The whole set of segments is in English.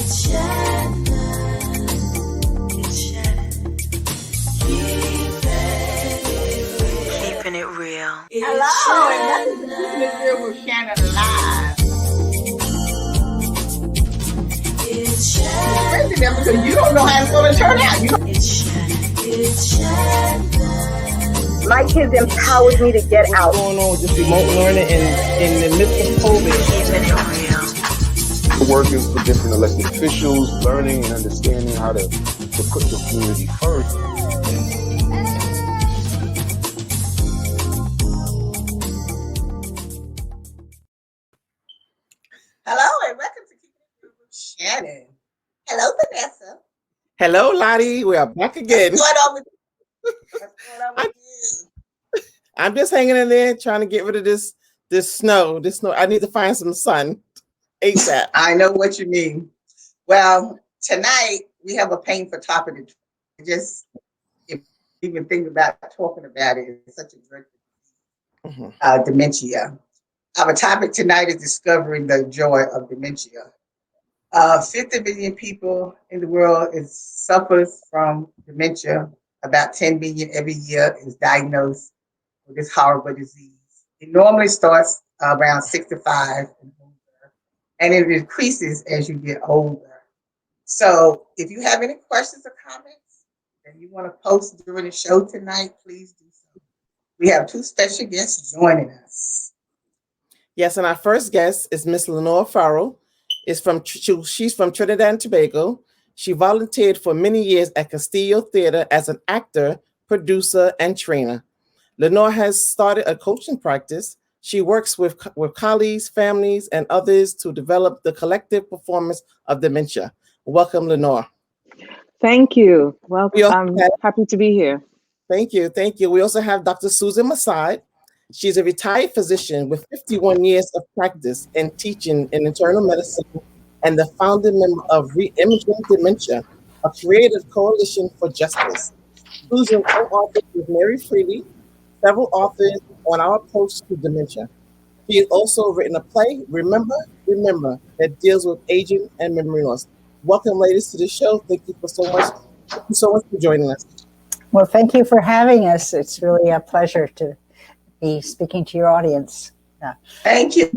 Keeping it real. Hello, and welcome to Keeping It Real with Shannon Live. Because you don't know how it's going to turn out. My kids empowered me to get out. What's going on with this remote learning and in the midst of COVID? Keeping it real. Working for different elected officials, learning and understanding how to put the community first. Hello, and welcome to Keeping It Real with Shannon. Hello, Vanessa. Hello, Lottie. We are back again. What's going on with you? I'm just hanging in there trying to get rid of this snow. I need to find some sun ASAP. I know what you mean. Well, tonight we have a painful topic. Just if you even think about talking about it, it's such a dreadful dementia. Our topic tonight is discovering the joy of dementia. 50 million people in the world suffers from dementia. About 10 million every year is diagnosed with this horrible disease. It normally starts around 65 and older, and it increases as you get older. So if you have any questions or comments that you want to post during the show tonight, please do so. We have two special guests joining us. Yes, and our first guest is Miss Lenora Farrell. She's from Trinidad and Tobago. She volunteered for many years at Castillo Theater as an actor, producer, and trainer. Lenora has started a coaching practice. She works with colleagues, families, and others to develop the collective performance of dementia. Welcome, Lenora. Thank you. Well, I'm happy to be here. Thank you. Thank you. We also have Dr. Susan Mossad. She's a retired physician with 51 years of practice and teaching in internal medicine and the founding member of Reimaging Dementia, a creative coalition for justice. Susan co-authored with Mary Freely several authors on our approach to dementia. She has also written a play, Remember, that deals with aging and memory loss. Welcome, ladies, to the show. Thank you so much for joining us. Well, thank you for having us. It's really a pleasure to be speaking to your audience. Yeah. Thank you.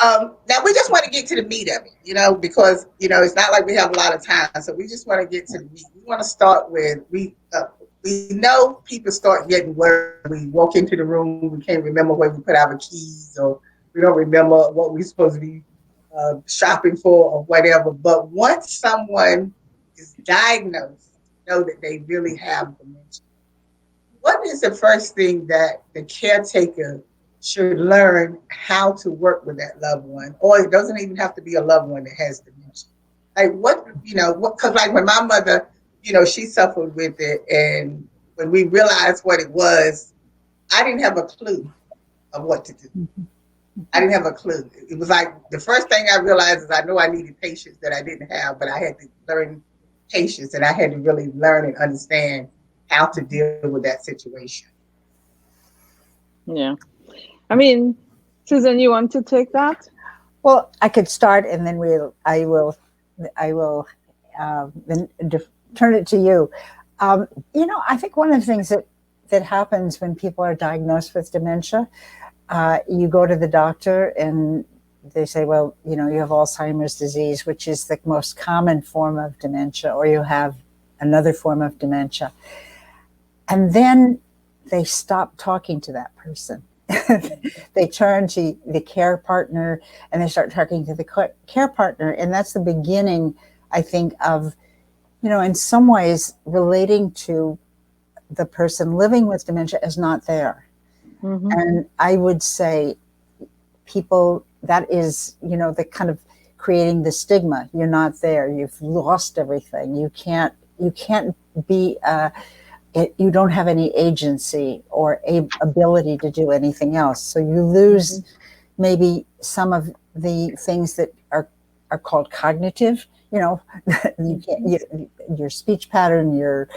Now we just want to get to the meat of it, because it's not like we have a lot of time. So we just want to get to the meat. We want to start with we know people start getting worried. We walk into the room, we can't remember where we put our keys, or we don't remember what we're supposed to be shopping for or whatever. But once someone is diagnosed, know that they really have dementia. What is the first thing that the caretaker should learn how to work with that loved one? Or it doesn't even have to be a loved one that has dementia. Like because like when my mother, she suffered with it, and when we realized what it was, I didn't have a clue of what to do. I didn't have a clue. It was like the first thing I realized is I know I needed patience that I didn't have, but I had to learn patience, and I had to really learn and understand how to deal with that situation. Yeah. I mean, Susan, you want to take that? Well, I could start, and then I will then turn it to you. I think one of the things that happens when people are diagnosed with dementia, you go to the doctor and they say, well, you have Alzheimer's disease, which is the most common form of dementia, or you have another form of dementia. And then they stop talking to that person. They turn to the care partner and they start talking to the care partner. And that's the beginning, I think, of, in some ways relating to the person living with dementia as not there. Mm-hmm. And I would say people, that is, the kind of creating the stigma. You're not there. You've lost everything. You can't be, you don't have any agency or ability to do anything else. So you lose maybe some of the things that are called cognitive, you can't, your speech pattern, your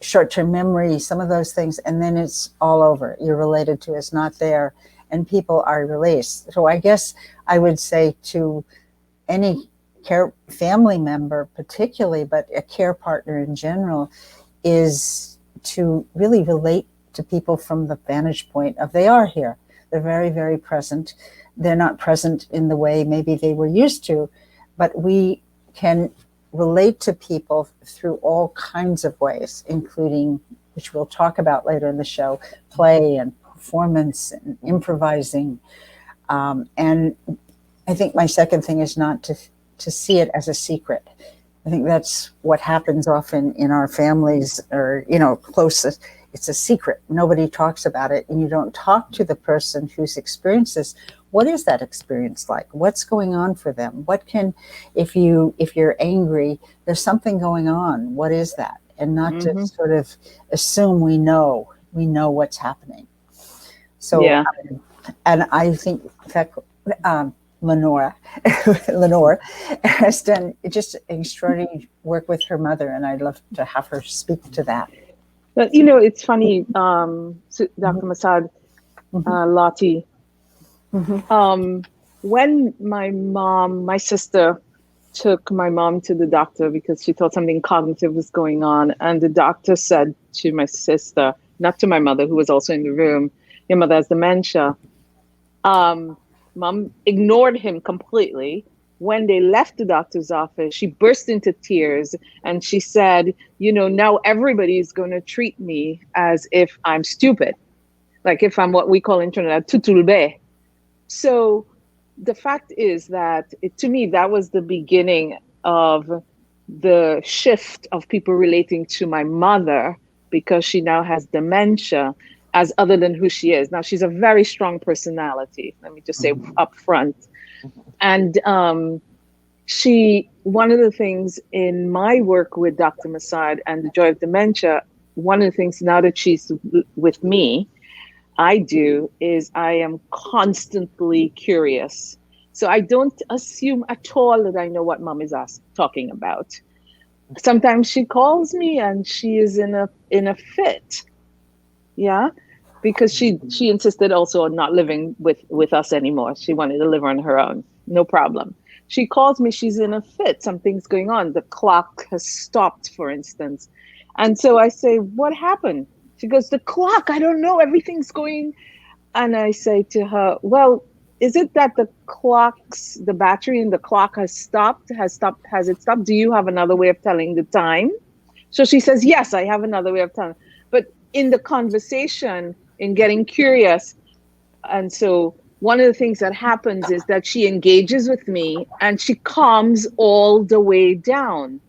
short-term memory, some of those things, and then it's all over. You're related to it's not there, and people are released. So I guess I would say to any family member particularly, but a care partner in general, is to really relate to people from the vantage point of they are here. They're very, very present. They're not present in the way maybe they were used to, but we can relate to people through all kinds of ways, including, which we'll talk about later in the show, play and performance and improvising. And I think my second thing is not to see it as a secret. I think that's what happens often in our families or, closest. It's a secret. Nobody talks about it, and you don't talk to the person who's experienced this. What is that experience like? What's going on for them? If you're angry, there's something going on. What is that? And not to sort of assume we know what's happening. So, yeah. And I think, in fact, Lenora has done just extraordinary work with her mother, and I'd love to have her speak to that. But it's funny, Dr. Mossad, Lottie. When my sister took my mom to the doctor because she thought something cognitive was going on, and the doctor said to my sister, not to my mother, who was also in the room, "Your mother has dementia." Mom ignored him completely. When they left the doctor's office, she burst into tears and she said, now everybody's going to treat me as if I'm stupid, like if I'm what we call internet tutulbe. So the fact is that to me, that was the beginning of the shift of people relating to my mother, because she now has dementia, as other than who she is. Now, she's a very strong personality, let me just say up front. And one of the things in my work with Dr. Mossad and the Joy of Dementia, one of the things now that she's with me, I do is I am constantly curious. So I don't assume at all that I know what mom is talking about. Sometimes she calls me and she is in a fit. Yeah, because she insisted also on not living with us anymore. She wanted to live on her own. No problem. She calls me, she's in a fit. Something's going on. The clock has stopped, for instance. And so I say, what happened? She goes, the clock, I don't know, everything's going. And I say to her, well, is it that the battery in the clock has stopped? Has it stopped? Do you have another way of telling the time? So she says, yes, I have another way of telling. But in the conversation, in getting curious, and so one of the things that happens is that she engages with me and she calms all the way down.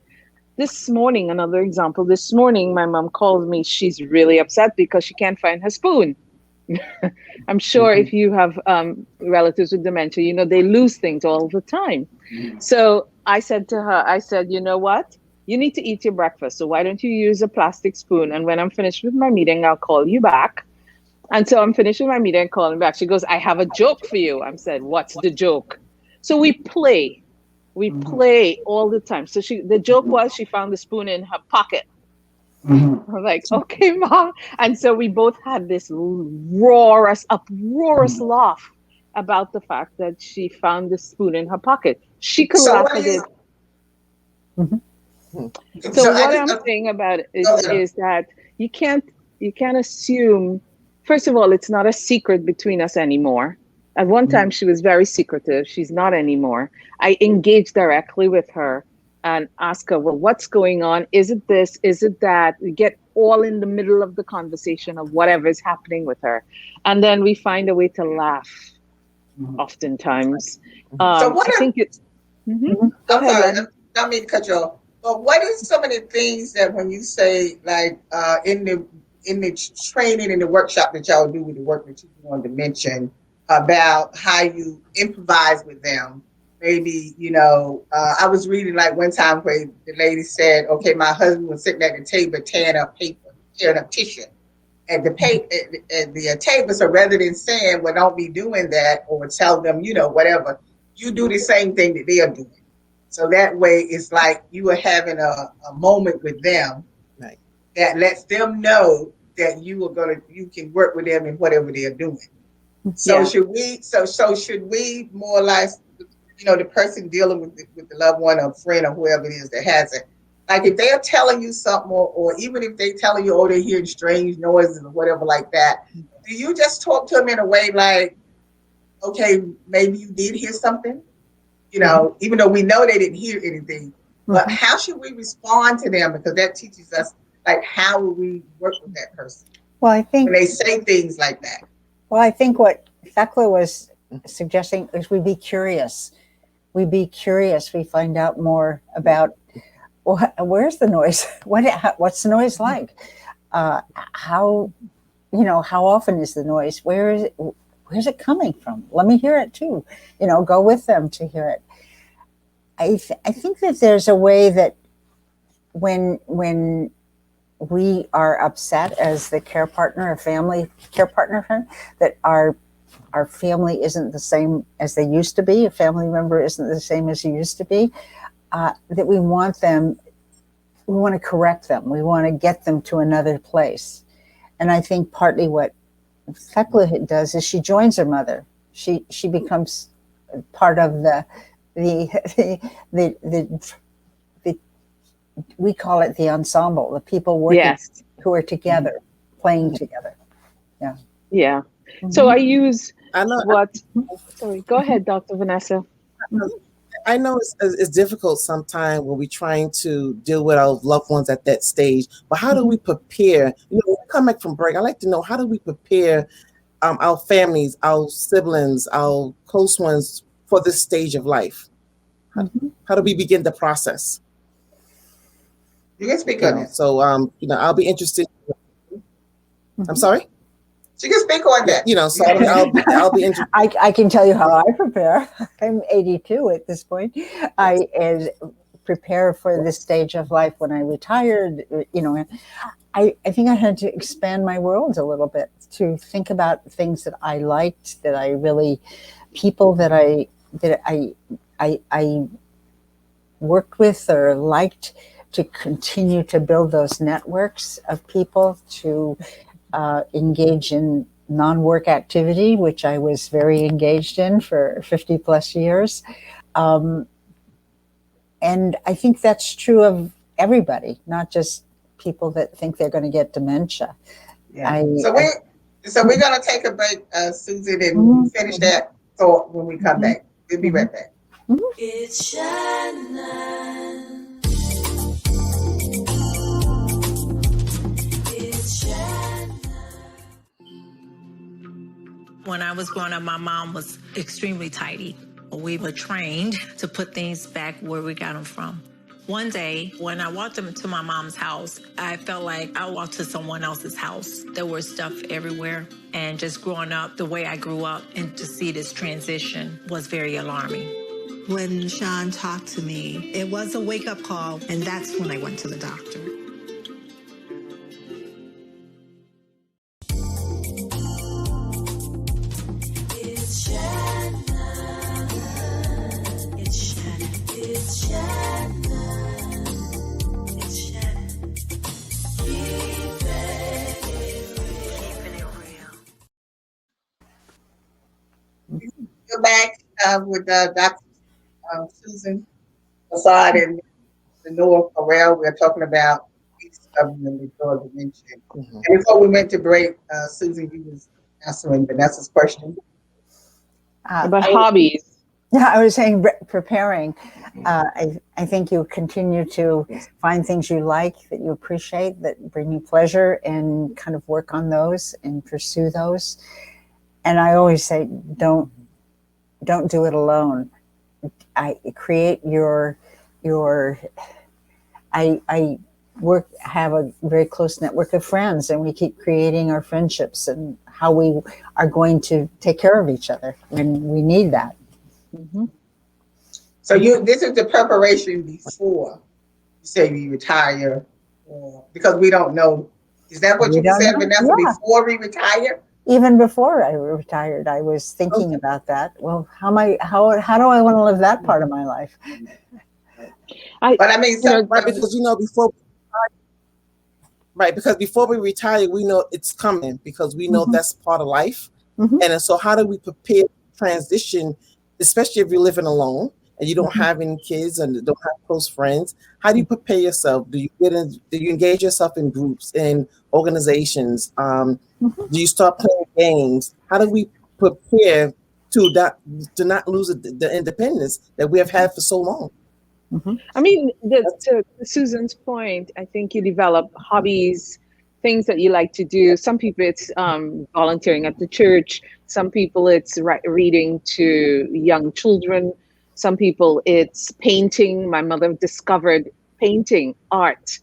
This morning, another example, my mom called me. She's really upset because she can't find her spoon. I'm sure if you have relatives with dementia, they lose things all the time. So I said to her, you know what? You need to eat your breakfast. So why don't you use a plastic spoon? And when I'm finished with my meeting, I'll call you back. And so I'm finished with my meeting and calling back. She goes, I have a joke for you. I said, what's the joke? So we play all the time. So the joke was she found the spoon in her pocket. I'm like, okay, Mom. And so we both had this uproarious laugh about the fact that she found the spoon in her pocket. She could laugh at it. So what I'm saying about it is that you can't assume. First of all, it's not a secret between us anymore. At one time, she was very secretive. She's not anymore. I engage directly with her and ask her, well, what's going on? Is it this? Is it that? We get all in the middle of the conversation of whatever is happening with her. And then we find a way to laugh, oftentimes. So what I think it's... I'm sorry, I don't mean to cut you off. But what is some of the things that when you say, like, in the training, in the workshop that y'all do with the work that you do on dementia, about how you improvise with them? Maybe, I was reading like one time where the lady said, okay, my husband was sitting at the table tearing up tissue at the table. So rather than saying, well, don't be doing that, or tell them, whatever, you do the same thing that they are doing. So that way it's like you are having a moment with them, right, that lets them know that you can work with them in whatever they're doing. So should we more or less, the person dealing with the loved one or friend or whoever it is that has it. Like if they are telling you something, or even if they telling you, oh, they're hearing strange noises or whatever like that, do you just talk to them in a way like, okay, maybe you did hear something, even though we know they didn't hear anything, but how should we respond to them? Because that teaches us, like, how will we work with that person Well, I think when they say things like that? Well, I think what Thecla was suggesting is we be curious. We be curious. We find out more about where's the noise? What's the noise like? How often is the noise? Where's it coming from? Let me hear it too. Go with them to hear it. I think that there's a way that when we are upset as the care partner, a family care partner, that our family isn't the same as they used to be, a family member isn't the same as he used to be, that we want to correct them. We want to get them to another place. And I think partly what Thecla does is she joins her mother. She becomes part of the we call it the ensemble, the people working who are together, playing together. Yeah. Yeah. So I use sorry, go ahead, Dr. Vanessa. I know it's difficult sometimes when we're trying to deal with our loved ones at that stage, but how do we prepare? When we come back from break, I like to know, how do we prepare our families, our siblings, our close ones for this stage of life? How do we begin the process? You can speak on it. So, I'll be interested. I'm sorry? You can speak on that. So I'll be interested. I can tell you how I prepare. I'm 82 at this point. I prepare for this stage of life. When I retired, I think I had to expand my world a little bit to think about things that I liked, that I really, people that I worked with or liked, to continue to build those networks of people, to engage in non-work activity, which I was very engaged in for 50 plus years. And I think that's true of everybody, not just people that think they're going to get dementia. Yeah. So we're going to take a break, Susan, and finish that thought when we come back. We'll be right back. It's Shannon. When I was growing up, my mom was extremely tidy. We were trained to put things back where we got them from. One day, when I walked into my mom's house, I felt like I walked to someone else's house. There was stuff everywhere. And just growing up the way I grew up, and to see this transition was very alarming. When Sean talked to me, it was a wake-up call, and that's when I went to the doctor. We're back with Dr. Susan Mossad and Lenora Farrell. We're talking about rediscovering the Joy of Dementia. And before we went to break, Susan, you was answering Vanessa's question about hobbies. Yeah, I was saying preparing. I think you continue to find things you like, that you appreciate, that bring you pleasure, and kind of work on those and pursue those. And I always say, don't do it alone. I create I have a very close network of friends, and we keep creating our friendships and how we are going to take care of each other when we need that. So this is the preparation before you say you retire, because we don't know. Is that what you said, Vanessa? Yeah. Before we retire? Even before I retired, I was thinking about that. Well, how do I want to live that part of my life? Because before we retire, we know it's coming, because we know that's part of life. And so how do we prepare transition especially if you're living alone and you don't have any kids and don't have close friends? How do you prepare yourself? Do you engage yourself in groups and organizations? Do you start playing games? How do we prepare to not lose the independence that we have had for so long? I mean, to Susan's point, I think you develop hobbies, things that you like to do. Some people it's volunteering at the church. Some people it's reading to young children. Some people it's painting. My mother discovered painting art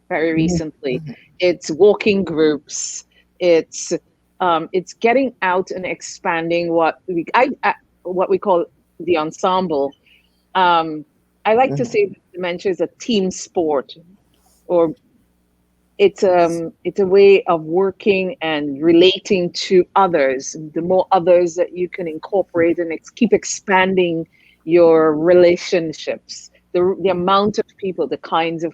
very recently. It's walking groups. It's getting out and expanding what we call the ensemble. I like to say that dementia is a team sport, or it's a way of working and relating to others. The more others that you can incorporate and keep expanding your relationships, the amount of people, the kinds of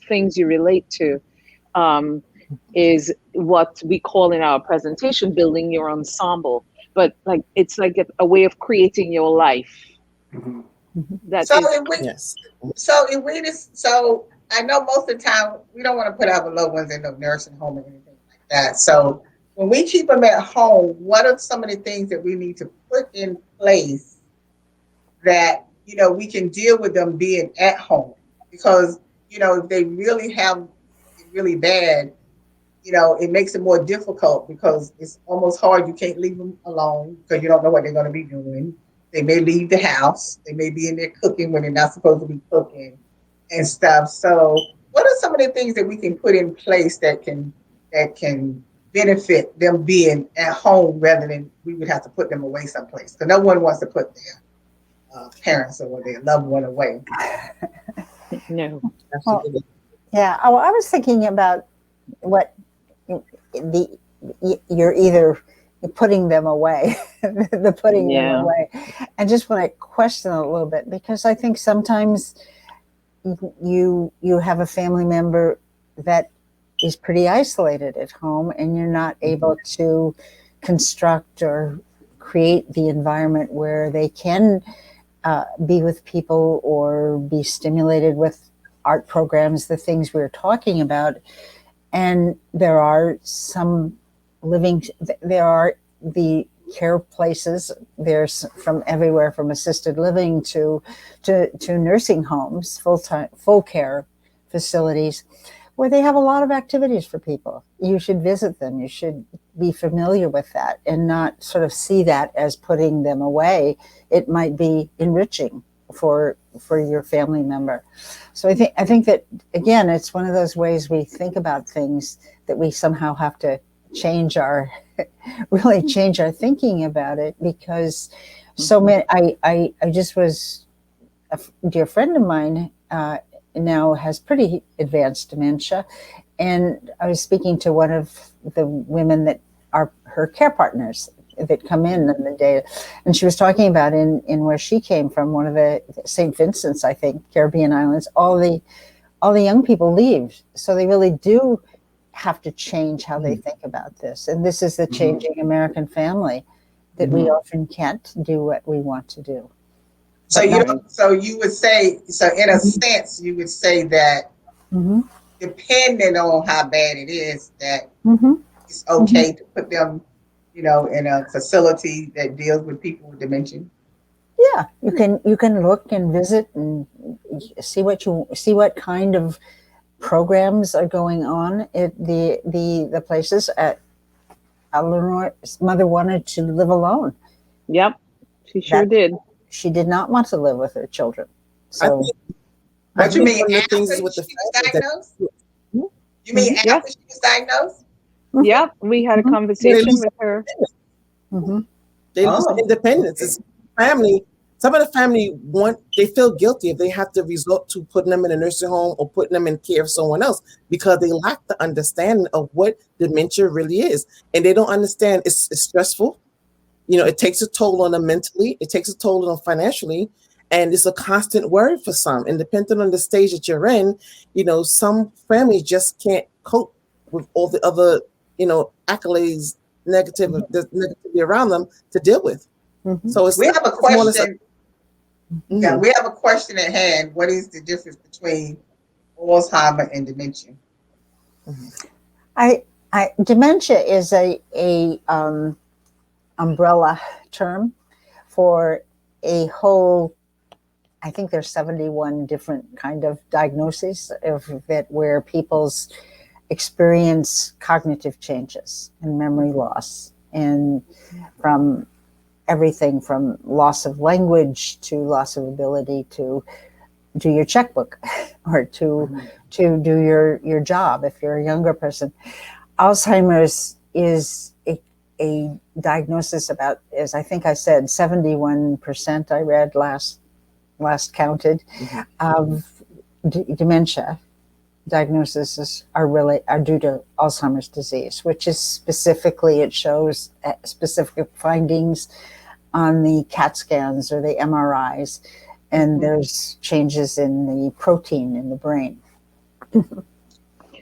things you relate to, is what we call in our presentation building your ensemble. But it's like a way of creating your life. So I know most of the time we don't want to put our loved ones in no nursing home or anything like that. So when we keep them at home, what are some of the things that we need to put in place that, we can deal with them being at home? Because, if they really have it really bad, it makes it more difficult because it's almost hard. You can't leave them alone because you don't know what they're going to be doing. They may leave the house. They may be in there cooking when they're not supposed to be cooking and stuff. So what are some of the things that we can put in place that can benefit them being at home rather than we would have to put them away someplace? Because no one wants to put their parents or their loved one away. No. Well, yeah. I was thinking about what you're either putting them away, them away. I just want to question a little bit, because I think sometimes you have a family member that is pretty isolated at home and you're not able to construct or create the environment where they can be with people or be stimulated with art programs, the things we were talking about. And there are there are the care places. There's from everywhere from assisted living to nursing homes, full care facilities, where they have a lot of activities for people. You should visit them. You should be familiar with that and not sort of see that as putting them away. It might be enriching for your family member. So I think that, again, it's one of those ways we think about things that we somehow have to change our thinking about it, because so many, I just was, a dear friend of mine now has pretty advanced dementia, and I was speaking to one of the women that are her care partners that come in the day, and she was talking about in where she came from, one of the St. Vincent's, I think, Caribbean islands, all the young people leave, so they really do have to change how they think about this. And this is the changing American family, that we often can't do what we want to do. So you would say, in a sense, you would say that depending on how bad it is, that it's okay to put them, in a facility that deals with people with dementia. Yeah, you can look and visit and see what kind of programs are going on at the places. Eleanor's mother wanted to live alone. Yep, she sure did. She did not want to live with her children. So, what you mean after she was diagnosed? You mean after she was diagnosed? Yep, we had a conversation with her. They lose independence. It's family. Some of the family they feel guilty if they have to resort to putting them in a nursing home or putting them in care of someone else, because they lack the understanding of what dementia really is. And they don't understand it's stressful. It takes a toll on them mentally. It takes a toll on them financially. And it's a constant worry for some. And depending on the stage that you're in, some families just can't cope with all the other, accolades, negativity around them to deal with. Mhm. So it's We have a it's more or less question. Yeah, we have a question at hand. What is the difference between Alzheimer and dementia? Dementia is a umbrella term for a whole. I think there's 71 different kind of diagnoses of it where people's experience cognitive changes and memory loss, and from everything from loss of language to loss of ability to do your checkbook or to do your job if you're a younger person. Alzheimer's is a diagnosis about, as I think I said, 71% I read last counted of dementia diagnoses are due to Alzheimer's disease, which is specifically, it shows specific findings on the CAT scans or the MRIs, and there's changes in the protein in the brain.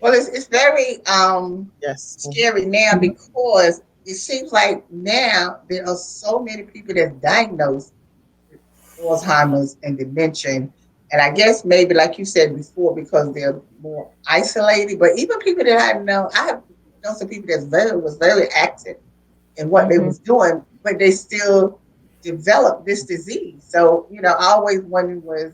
Well, it's very scary now because it seems like now there are so many people that's diagnosed with Alzheimer's and dementia. And I guess maybe, like you said before, because they're more isolated. But even people that I have known some people that was very active in what they was doing, but they still developed this disease. So, I always wondered,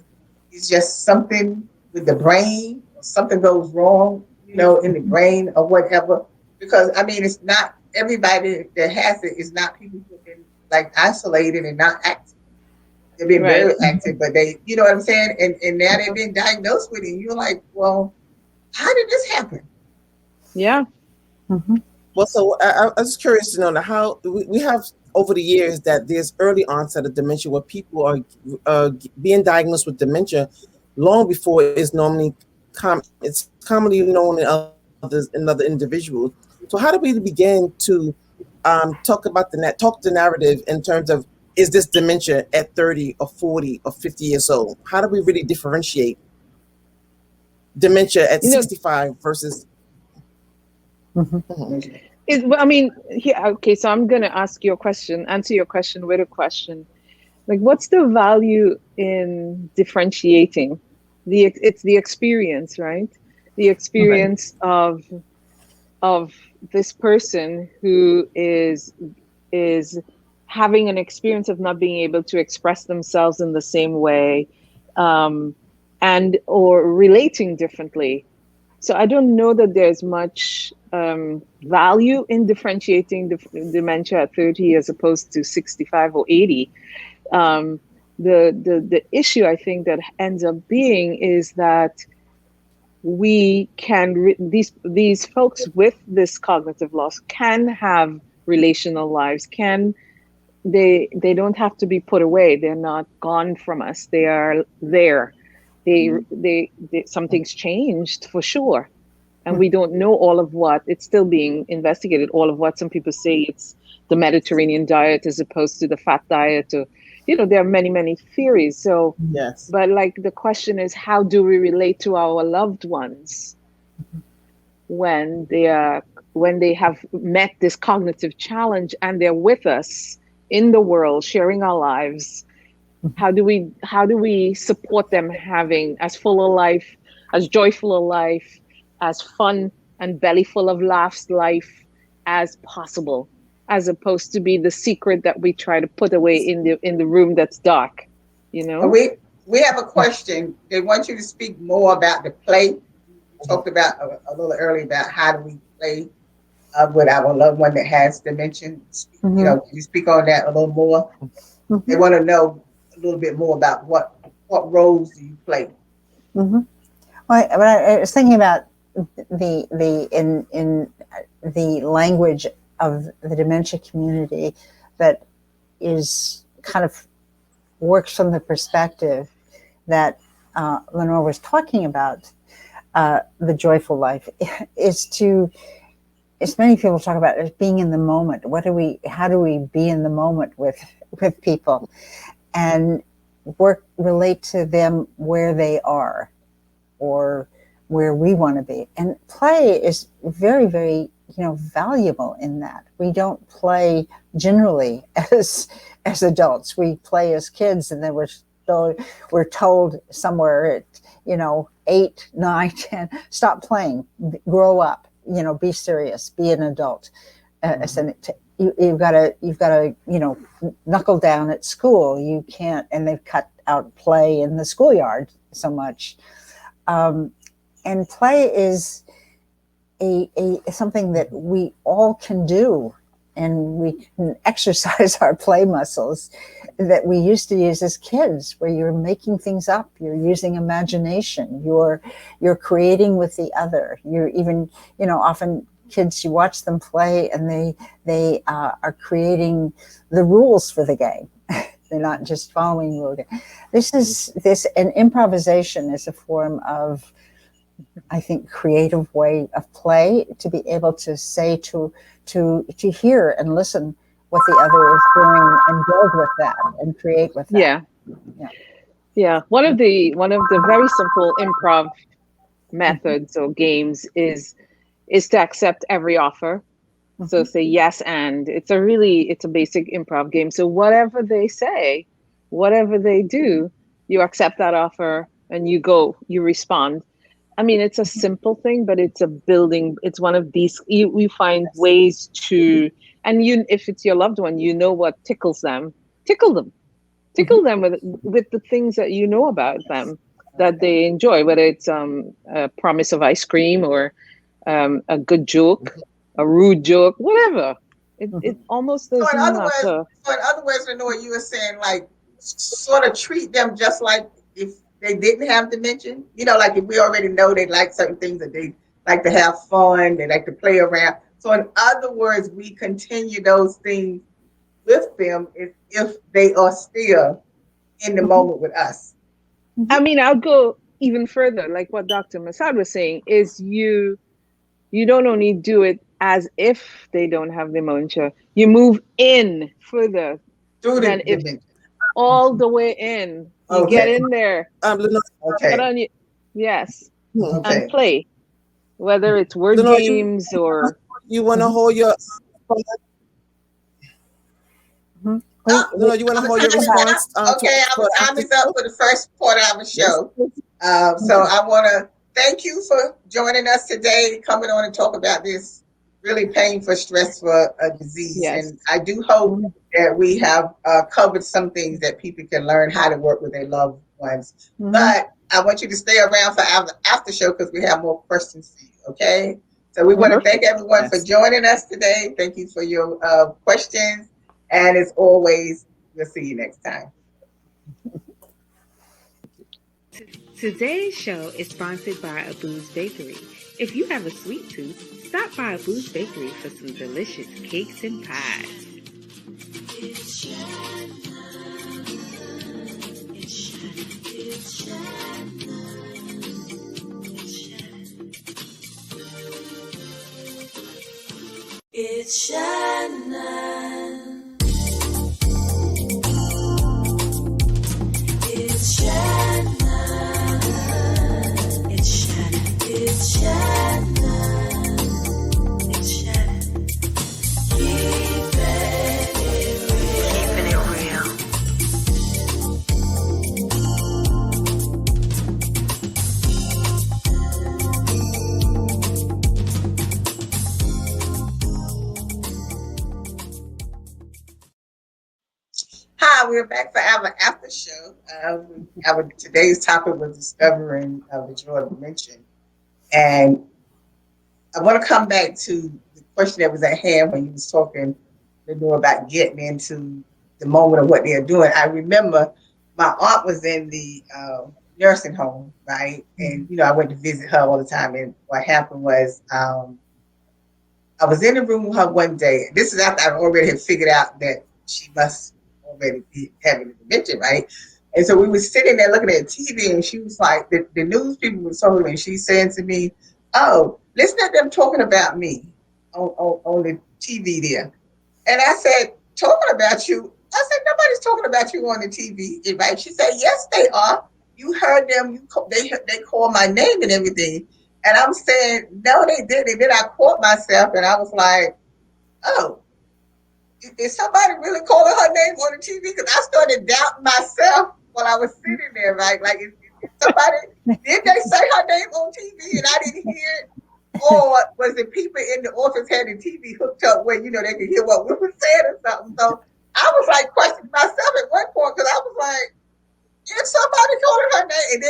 it's just something with the brain, or something goes wrong, in the brain or whatever. Because it's not everybody that has it is not people who've been like isolated and not active. They've been very active, but they, you know what I'm saying? And now they've been diagnosed with it. And you're like, well, how did this happen? Yeah. Well, so I was curious to know how we have over the years that there's early onset of dementia where people are being diagnosed with dementia long before it's normally it's commonly known in other individuals. So how do we begin to talk the narrative in terms of, is this dementia at 30 or 40 or 50 years old? How do we really differentiate dementia at 65 versus? Okay, so I'm going to answer your question with a question. Like, what's the value in differentiating? It's the experience, right? The experience of this person who is having an experience of not being able to express themselves in the same way, and or relating differently. So I don't know that there's much value in differentiating dementia at 30 as opposed to 65 or 80. The issue I think that ends up being is that we can these folks with this cognitive loss can have relational lives. They don't have to be put away. They're not gone from us. They are there. They something's changed for sure. And we don't know all of what. It's still being investigated, all of what. Some people say it's the Mediterranean diet as opposed to the fat diet. Or, there are many, many theories. So, yes. But like the question is, how do we relate to our loved ones when they have met this cognitive challenge and they're with us in the world, sharing our lives? How do we support them having as full a life, as joyful a life, as fun and belly full of laughs life as possible, as opposed to be the secret that we try to put away in the room that's dark, We have a question. They want you to speak more about the play. You talked about a little earlier about how do we play with our loved one that has dementia. Can you speak on that a little more? They want to know a little bit more about what roles do you play. Well, I was thinking about in the language of the dementia community that is kind of works from the perspective that Lenora was talking about, the joyful life as many people talk about, is being in the moment. How do we be in the moment with people and relate to them where they are, or where we want to be. And play is very, very, valuable in that. We don't play generally as adults. We play as kids, and then we're told somewhere at 8, 9, 10, stop playing, grow up, be serious, be an adult. You've got to knuckle down at school. You can't, and they've cut out play in the schoolyard so much. And play is something that we all can do, and we can exercise our play muscles that we used to use as kids, where you're making things up, you're using imagination, you're creating with the other. You're even, often kids, you watch them play, and they are creating the rules for the game. They're not just following rule. And improvisation is a form of, I think, creative way of play, to be able to say, to hear and listen what the other is doing, and build with that and create with that. Yeah. One of the very simple improv methods or games is to accept every offer. So say yes, and it's a basic improv game. So whatever they say, whatever they do, you accept that offer and you respond. I mean, it's a simple thing, but it's it's one of these, you find ways to, and if it's your loved one, what tickles them, tickle them with the things that about them that they enjoy, whether it's a promise of ice cream or a good joke, a rude joke, whatever. It almost doesn't matter. So in other words, Lenora, you were saying, like, sort of treat them just like if they didn't have dementia. Like if we already know they like certain things, that they like to have fun, they like to play around. So in other words, we continue those things with them if they are still in the moment with us. I mean, I'll go even further. Like what Dr. Mossad was saying is you don't only do it as if they don't have dementia. You move in further through than if all the way in. You get in there. Get on yes. And play. Whether it's word games or you want to hold your you want to hold your response. Our time is up for the first part of our show. So I want to thank you for joining us today, coming on and talk about this really painful, stressful disease. Yes. And I do hope that we have covered some things that people can learn how to work with their loved ones. But I want you to stay around for after show, because we have more questions for you, okay? So we want to thank everyone for joining us today. Thank you for your questions. And as always, we'll see you next time. Today's show is sponsored by Abu's Bakery. If you have a sweet tooth, stop by Abu's Bakery for some delicious cakes and pies. It's Shannon. It's Shannon. It's Shannon. It's Shannon. It's Shannon. Keeping it real. Hi, we're back for our after show. Today's topic was discovering the joy of dementia. And I want to come back to the question that was at hand when you was talking about getting into the moment of what they're doing. I remember my aunt was in the nursing home, right? And, I went to visit her all the time. And what happened was I was in the room with her one day. This is after I already had figured out that she must already be having dementia, right? And so we were sitting there looking at TV, and she was like, the news people were talking to me, and she's saying to me, "Oh, listen to them talking about me on the TV there." And I said, "Talking about you?" I said, "Nobody's talking about you on the TV, right?" She said, "Yes, they are. You heard them. They call my name and everything." And I'm saying, no, they didn't. And then I caught myself and I was like, oh, is somebody really calling her name on the TV? Because I started doubting myself while I was sitting there, right? Like, is somebody, did they say her name on TV and I didn't hear it? Or was it people in the office had the TV hooked up where, you know, they could hear what we were saying or something? So I was like questioning myself at one point because I was like, is somebody calling her name? And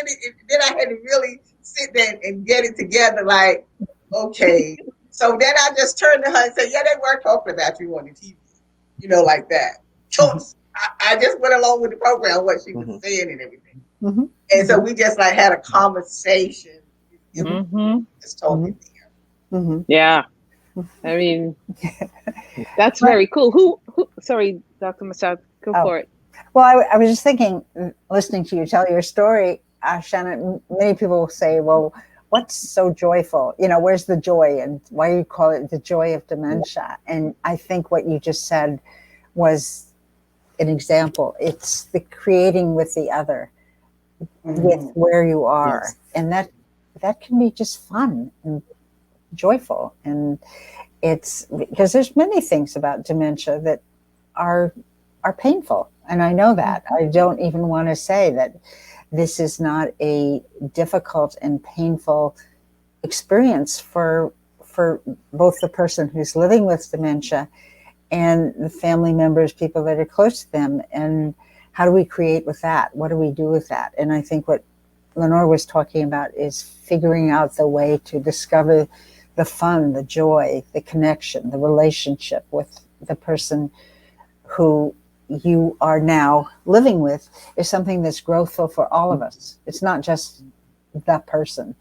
then I had to really sit there and get it together, like, okay. So then I just turned to her and said, yeah, they were talking about you on the TV, you know, like that. So I just went along with the program, what she was saying and everything. And so we just like had a conversation. Just talking there. Yeah. I mean, that's very cool. Who sorry, Dr. Mossad, go for it. Well, I was just thinking, listening to you tell your story, Shannon, many people say, well, what's so joyful? You know, where's the joy? And why do you call it the joy of dementia? And I think what you just said was an example. It's the creating with the other, with where you are. Yes. And that can be just fun and joyful. And it's because there's many things about dementia that are painful. And I know that. I don't even want to say that this is not a difficult and painful experience for both the person who's living with dementia and the family members, people that are close to them. And how do we create with that? What do we do with that? And I think what Lenora was talking about is figuring out the way to discover the fun, the joy, the connection, the relationship with the person who you are now living with is something that's growthful for all of us. It's not just the person.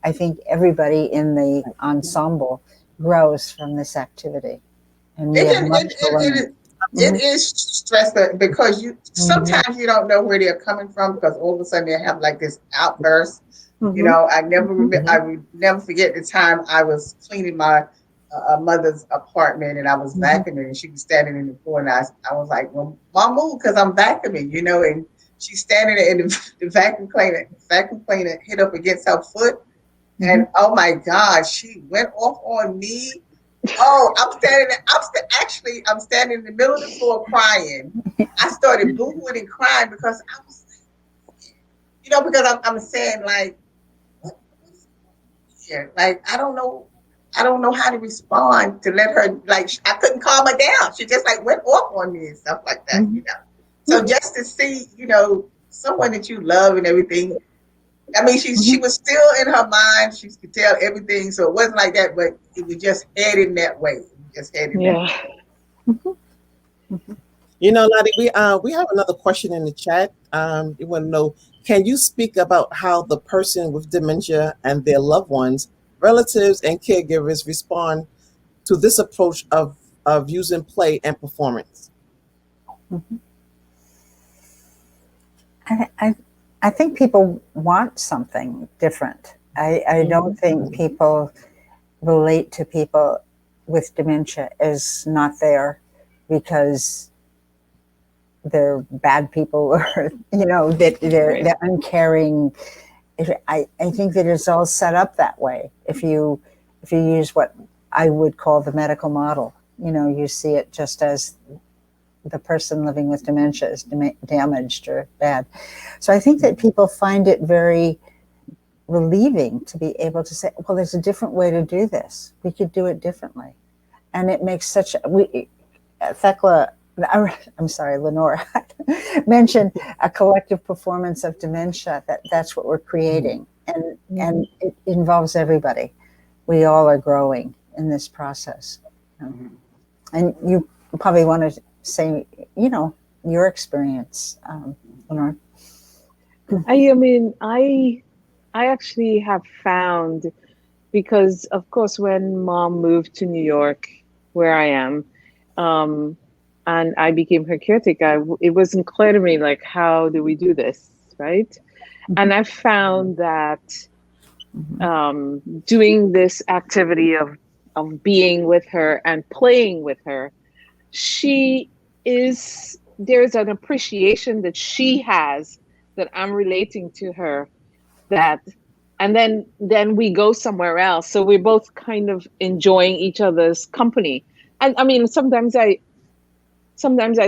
I think everybody in the ensemble grows from this activity. And it is stressful because sometimes you don't know where they're coming from because all of a sudden they have like this outburst. You know, I would never forget the time I was cleaning my mother's apartment and I was vacuuming and she was standing in the corner and I was like, well, Mom, move because I'm vacuuming, you know, and she's standing there and the vacuum cleaner hit up against her foot and oh my God, she went off on me. Oh, I'm standing in the middle of the floor crying. I started booing and crying because I was, you know, because I'm saying like, what is here? Like, I don't know how to respond to let her, like, I couldn't calm her down. She just like went off on me and stuff like that, you know. So just to see, you know, someone that you love and everything. I mean, she was still in her mind. She could tell everything. So it wasn't like that, but it was just heading that way. That way. You know, Lottie, we have another question in the chat. You want to know, can you speak about how the person with dementia and their loved ones, relatives and caregivers respond to this approach of using play and performance? I think people want something different. I don't think people relate to people with dementia as not there because they're bad people or, you know, that they're uncaring. I think that it's all set up that way. If you use what I would call the medical model, you know, you see it just as the person living with dementia is damaged or bad. So I think that people find it very relieving to be able to say, well, there's a different way to do this. We could do it differently. And it makes Lenora mentioned a collective performance of dementia, that's what we're creating. And it involves everybody. We all are growing in this process. And you probably want to say, you know, your experience, Lenora. I mean, I actually have found, because of course, when Mom moved to New York, where I am, and I became her caretaker, it wasn't clear to me, like, how do we do this, right? And I found that doing this activity of being with her and playing with her, there's an appreciation that she has that I'm relating to her that then we go somewhere else. So we're both kind of enjoying each other's company. And I mean, sometimes I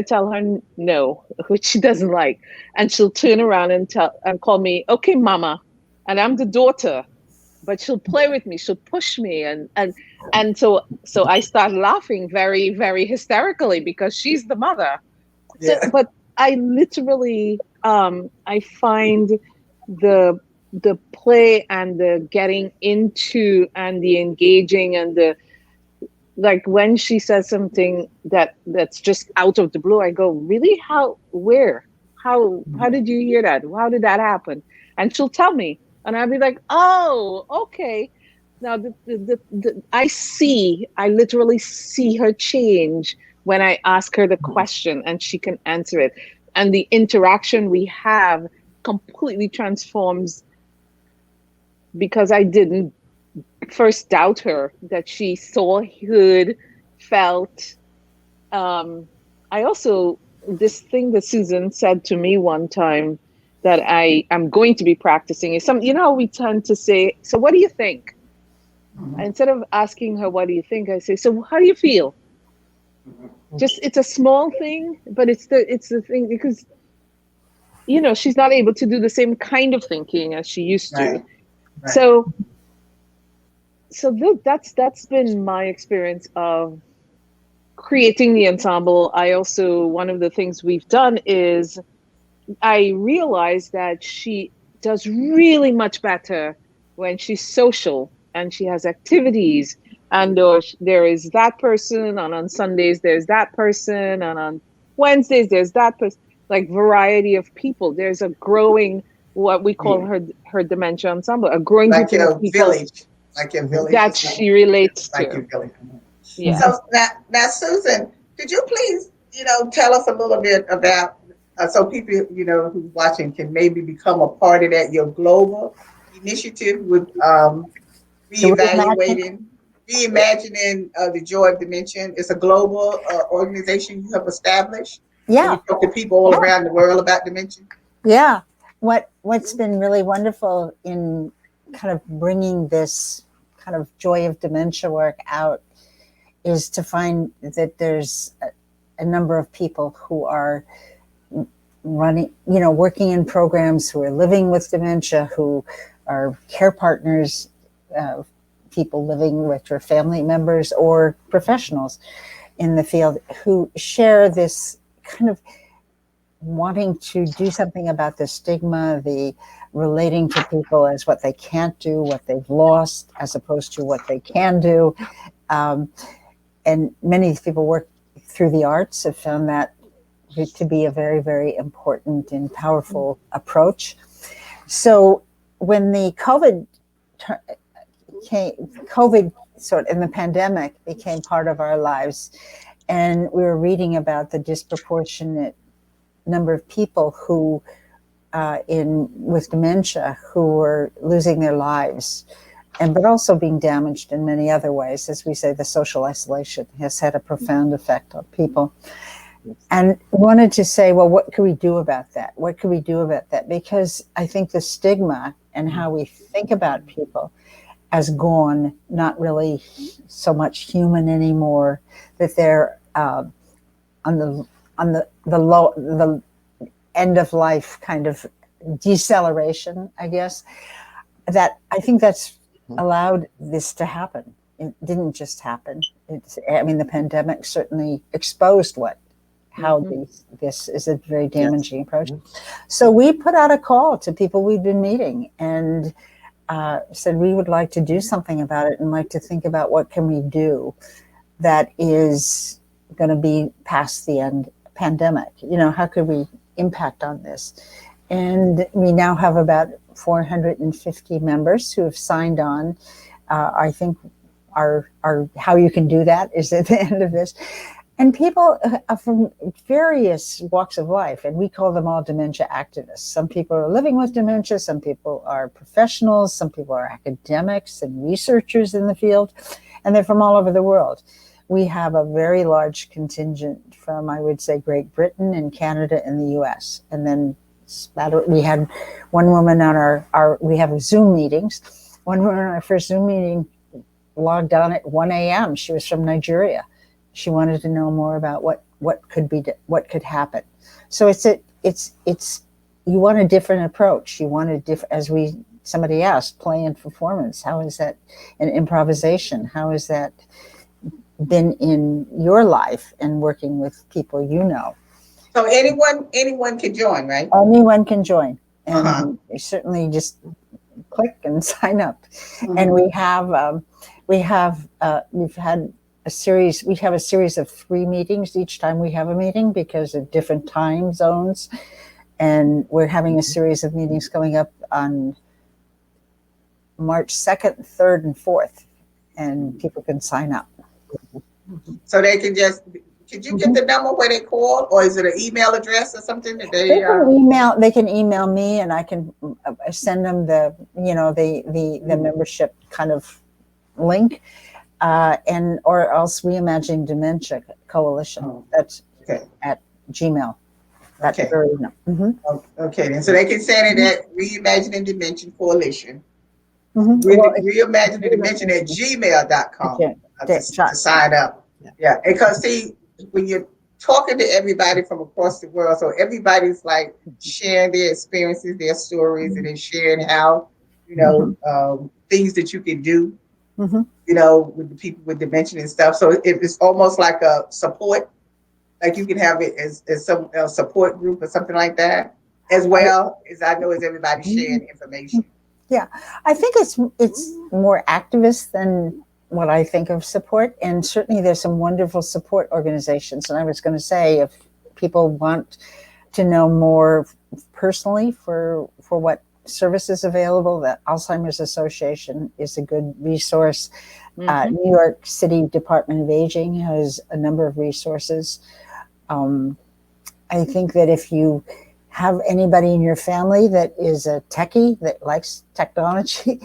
tell her no, which she doesn't like, and she'll turn around and call me, okay, mama, and I'm the daughter, but she'll play with me, she'll push me, and so I start laughing very, very hysterically because she's the mother. Yeah. So, but I literally, I find the play and the getting into and the engaging and the, like when she says something that's just out of the blue, I go, really? Where? How did you hear that? How did that happen? And she'll tell me, and I'll be like, oh, okay. Now I literally see her change when I ask her the question and she can answer it. And the interaction we have completely transforms, because I didn't first doubt her, that she saw, heard, felt. I also, this thing that Susan said to me one time that I am going to be practicing is you know, we tend to say, so what do you think? Instead of asking her, what do you think? I say, so how do you feel? Just, it's a small thing, but it's the thing, because, you know, she's not able to do the same kind of thinking as she used to. Right. So that's been my experience of creating the ensemble. I also, one of the things we've done is I realized that she does really much better when she's social and she has activities, and there is that person, and on Sundays there's that person, and on Wednesdays there's that person, like variety of people. There's a growing, what we call her dementia ensemble, a growing Like group your of people village. Like your village. that she relates like to. your village. Yeah. So now, Susan, could you please, you know, tell us a little bit about, so people, you know, who's watching can maybe become a part of that, your global initiative with reimagining the Joy of Dementia. It's a global organization you have established. Yeah. You talk to people all around the world about dementia. Yeah. What's been really wonderful in kind of bringing this kind of Joy of Dementia work out is to find that there's a number of people who are running, you know, working in programs, who are living with dementia, who are care partners, people living with your family members or professionals in the field who share this kind of wanting to do something about the stigma, the relating to people as what they can't do, what they've lost, as opposed to what they can do. And many of these people work through the arts, have found that to be a very, very important and powerful approach. So when the COVID sort of in the pandemic became part of our lives, and we were reading about the disproportionate number of people who with dementia who were losing their lives, but also being damaged in many other ways. As we say, the social isolation has had a profound effect on people. And wanted to say, well, what can we do about that? What can we do about that? Because I think the stigma and how we think about people has gone, not really so much human anymore, that they're on the end of life kind of deceleration, I guess. That I think that's allowed this to happen. It didn't just happen. The pandemic certainly exposed how this is a very damaging approach. So we put out a call to people we've been meeting and said we would like to do something about it and like to think about what can we do that is going to be past the end pandemic. You know, how could we impact on this? And we now have about 450 members who have signed on. I think our how you can do that is at the end of this. And people from various walks of life, and we call them all dementia activists. Some people are living with dementia, some people are professionals, some people are academics and researchers in the field, and they're from all over the world. We have a very large contingent from, I would say, Great Britain and Canada and the US, and then We had one woman on we have Zoom meetings. One woman on our first Zoom meeting logged on at 1 a.m. She was from Nigeria. She wanted to know more about what could happen. So you want a different approach. You want a different, as somebody asked, play and performance. How is that an improvisation? How has that been in your life and working with people you know? So anyone can join, right? Anyone can join, and they certainly just click and sign up. And we have we've had a series. We have a series of 3 meetings each time we have a meeting because of different time zones, and we're having a series of meetings coming up on March 2nd, 3rd, and 4th, and people can sign up. So they can just. Could you get the number where they call, or is it an email address or something that they can email me, and I can send them the membership kind of link, or else Reimagining Dementia Coalition. That's at Gmail. That's very Okay, and so they can send it at Reimagining Dementia Coalition. Reimagining Dementia at gmail.com to sign up. Yeah, because see, when you're talking to everybody from across the world, so everybody's like sharing their experiences, their stories, and then sharing how, things that you can do, with the people with dementia and stuff. So it's almost like a support, like you can have it as some support group or something like that, as well as I know as everybody sharing information. Yeah, I think it's more activist than what I think of support, and certainly there's some wonderful support organizations. And I was going to say, if people want to know more personally for what services available, the Alzheimer's Association is a good resource. New York City Department of Aging has a number of resources. I think that if you have anybody in your family that is a techie that likes technology,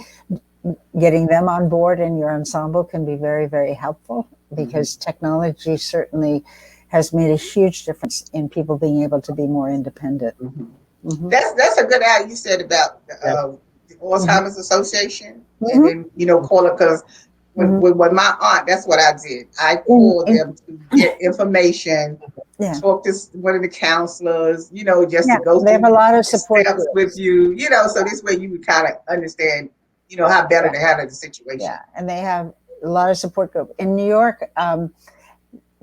getting them on board in your ensemble can be very, very helpful, because technology certainly has made a huge difference in people being able to be more independent. That's a good idea you said about the Alzheimer's Association, and then call it, because with my aunt, that's what I did. I called them to get information, talk to one of the counselors, just to go through. They have a lot of support steps with you, so this way you would kind of understand how better to handle the situation. Yeah, and they have a lot of support group. In New York,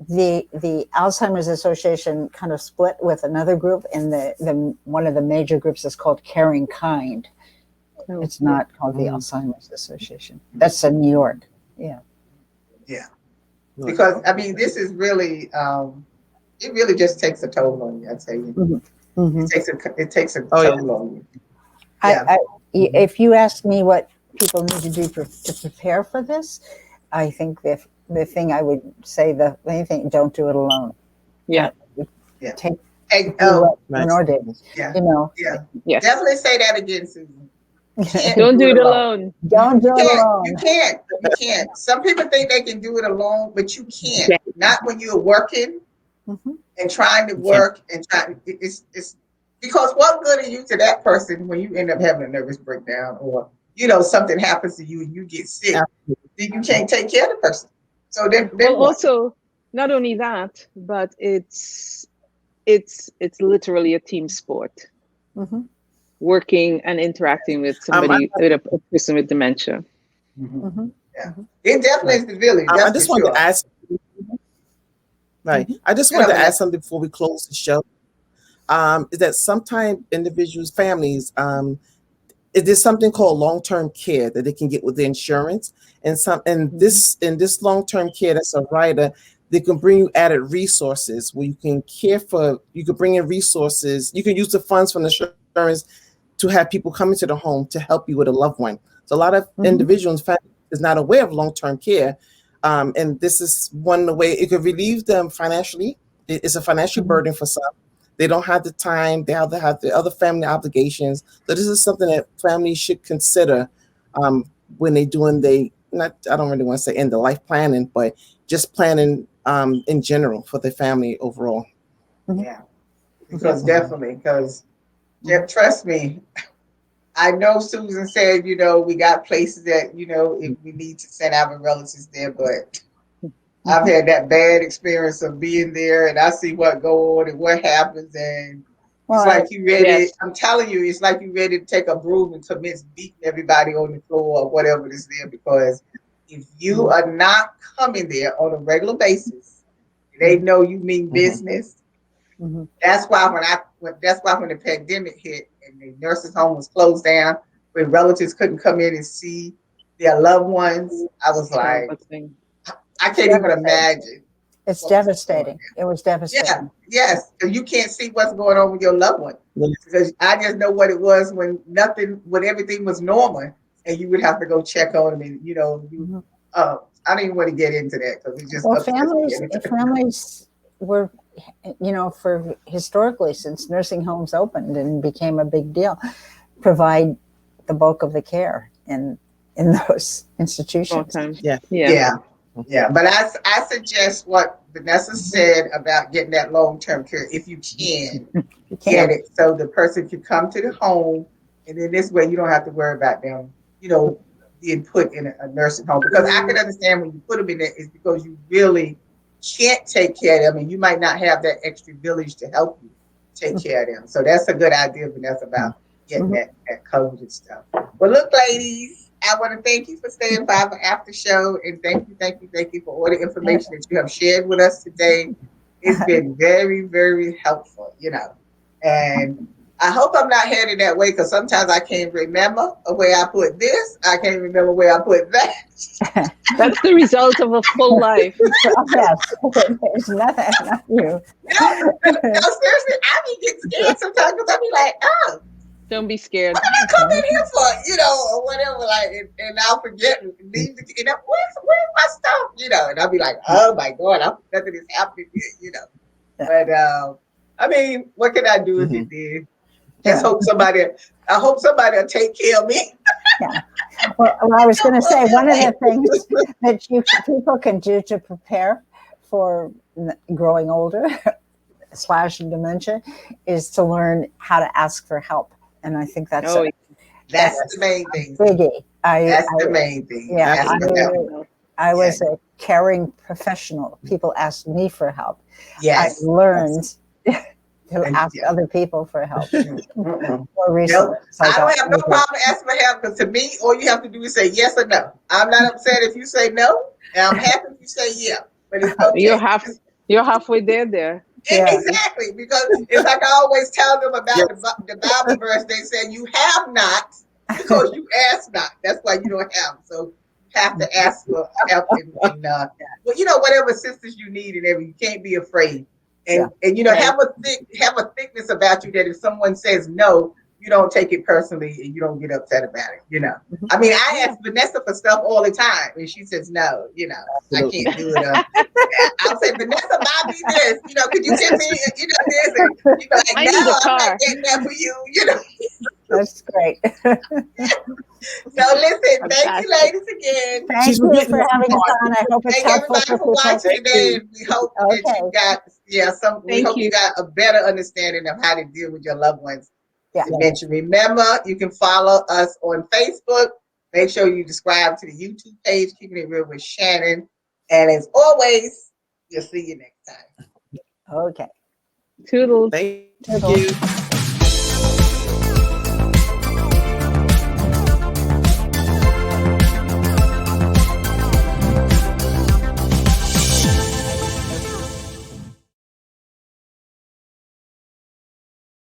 the Alzheimer's Association kind of split with another group, and the one of the major groups is called Caring Kind. It's not called the Alzheimer's Association. That's in New York. Yeah. Yeah. Because, I mean, this is really, it really just takes a toll on you, I tell you. It takes a toll on you. Yeah. If you ask me what people need to do to prepare for this, I think the thing I would say, the main thing, don't do it alone. Take Lenore did. Yeah. Yes. Definitely say that again, Susan. Don't do it alone. Don't do it alone. You can't. Some people think they can do it alone, but you can't. Not when you're working and trying to work and trying. It's because what good are you to that person when you end up having a nervous breakdown, or something happens to you and you get sick? Then you can't take care of the person. So then also, not only that, but it's literally a team sport. Working and interacting with somebody, with a person with dementia. Yeah, it definitely is the village. I just wanted to ask. Right, I just wanted to ask something before we close the show. Is that sometimes individuals, families, is there something called long-term care that they can get with the insurance, and this long-term care, that's a rider. They can bring you added resources where you can you can bring in resources. You can use the funds from the insurance to have people come into the home to help you with a loved one. So a lot of individuals is not aware of long-term care. And this is one way it could relieve them financially. It's a financial burden for some. They don't have the time. They have the other family obligations. So this is something that families should consider when they're doing I don't really want to say end of life planning, but just planning in general for the family overall. Yeah, because definitely, because Yeah, trust me. I know Susan said, we got places that, if we need to send our relatives there, but I've had that bad experience of being there and I see what go on and what happens. And it's like you ready, Yes. I'm telling you, it's like you ready to take a broom and commence beating everybody on the floor or whatever it is there, because if you are not coming there on a regular basis, they know you mean business. That's why when the pandemic hit and the nurses' home was closed down, when relatives couldn't come in and see their loved ones, I was like, I can't even imagine. It's devastating. It was devastating. Yeah, yes, because you can't see what's going on with your loved one. Because I just know what it was when everything was normal, and you would have to go check on them, and I don't even want to get into that because it's just families were, for historically, since nursing homes opened and became a big deal, provide the bulk of the care in those institutions. Yeah. But I suggest what Vanessa said about getting that long-term care if you can get it, so the person can come to the home, and then this way you don't have to worry about them, being put in a nursing home. Because I can understand when you put them in there, it's because you really can't take care of them, and you might not have that extra village to help you take care of them. So that's a good idea, Vanessa, about getting that code and stuff. Well, look, ladies, I want to thank you for staying by the after show, and thank you for all the information that you have shared with us today. It's been very, very helpful, and I hope I'm not headed that way, because sometimes I can't remember where I put this. I can't remember where I put that. That's the result of a full life. Yes, there's nothing, not you. No, seriously, I be getting scared sometimes because I be like, oh. Don't be scared. What did I come in here for? Or whatever, and I'll forget, leave where's my stuff? And I'll be like, oh my God, nothing is happening here, But I mean, what can I do if it did? Just hope somebody will take care of me. Yeah. Well, I was going to say, one of the things that people can do to prepare for growing older / dementia is to learn how to ask for help. And I think that's the main thing. Biggie. That's the main thing. Yeah, I was a caring professional. People asked me for help. Yes. I learned to ask other people for help. More recently. I don't have no problem asking for help, because to me, all you have to do is say yes or no. I'm not upset if you say no, and I'm happy if you say yeah. But it's okay. You're halfway there. Yeah. Exactly, because it's like I always tell them about the Bible verse. They say you have not because you ask not. That's why you don't have. So you have to ask for help, and whatever assistance you need, and everything. You can't be afraid. And have a thickness about you that if someone says no, you don't take it personally and you don't get upset about it. I mean, I ask Vanessa for stuff all the time, and she says no. I can't do it. I'll say, Vanessa, buy me this. Could you give me this? And like, I need a car. I'm not getting that for you. That's great. So listen, thank you, ladies, again. Thank you for having us on. I hope it's helpful everybody for watching today. We hope that you got you got a better understanding of how to deal with your loved ones. Dementia. Remember, you can follow us on Facebook. Make sure you subscribe to the YouTube page, Keeping It Real with Shannon. And as always, we'll see you next time. Okay. Toodles. Thank Toodles. you.